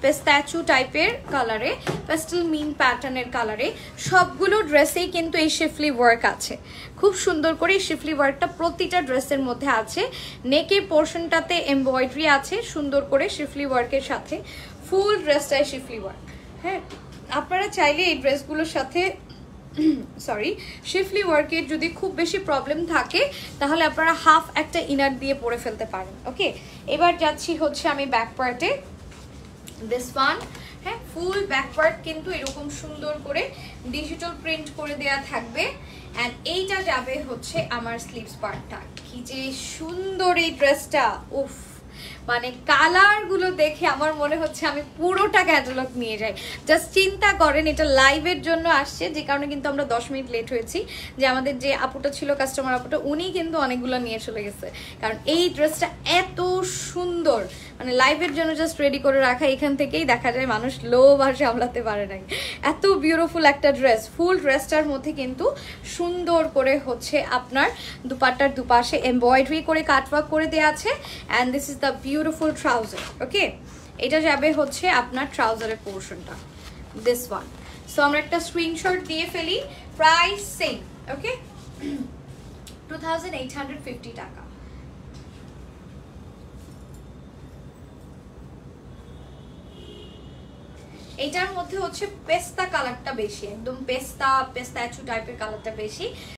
পেস্তাচু টাইপের কালারে, পেস্টেল মিন প্যাটার্নের কালারে সবগুলো ড্রেসেই কিন্তু এই শিফলি ওয়ার্ক আছে। খুব সুন্দর করে এই শিফলি ওয়ার্কটা প্রতিটা ড্রেসের মধ্যে আছে। নেকের পোর্শনটাতে এমব্রয়ডারি আছে সুন্দর করে শিফলি ওয়ার্কের সাথে, ফুল ড্রেসটাই শিফলি ওয়ার্ক। হ্যাঁ, আপনারা চাইলে এই ড্রেসগুলোর সাথে সরি শিফলি ওয়ার্কের যদি খুব বেশি প্রবলেম থাকে তাহলে আপনারা হাফ একটা ইনার দিয়ে পরে ফেলতে পারেন। ওকে, এবার যাচ্ছি হচ্ছে আমি ব্যাক পার্টে। দিস ওয়ান, হ্যাঁ, ফুল ব্যাক পার্ট কিন্তু এরকম সুন্দর করে ডিজিটাল প্রিন্ট করে দেয়া থাকবে। অ্যান্ড এইটা যাবে হচ্ছে আমার স্লিভস পার্টটা। কি যে সুন্দর এই ড্রেসটা, উফ, মানে কালারগুলো দেখে আমার মনে হচ্ছে আমি পুরোটা ক্যাটালগ নিয়ে যাই। জাস্ট চিন্তা করেন, এটা লাইভের জন্য আসছে, যে কারণে কিন্তু আমরা 10 মিনিট লেট হয়েছি। যে আমাদের যে আপুটা ছিল, কাস্টমার আপুটা, উনি কিন্তু অনেকগুলো নিয়ে চলে গেছে, কারণ এই ড্রেসটা এত সুন্দর, মানে লাইভের জন্য জাস্ট রেডি করে রাখা। এখান থেকেই দেখা যায় মানুষ লোভ আর সামলাতে পারে নাই। এত বিউটিফুল একটা ড্রেস, ফুল ড্রেসটার মধ্যে কিন্তু সুন্দর করে হচ্ছে আপনার দুপাট্টার দুপাশে এমব্রয়ডারি করে কাটওয়ার্ক করে দেওয়া আছে। And this is the beautiful trouser. Okay, এটা যাবে হচ্ছে আপনার ট্রাউজারের পোর্শনটা, দিস ওয়ান। সো আমরা একটা স্ক্রিনশট দিয়ে ফেলি। প্রাইস সেম, ওকে, 2850 টাকা। এটার মধ্যে হচ্ছে পেস্তা কালারটা বেশি, একদম পেস্তাচু টাইপের কালারটা বেশি।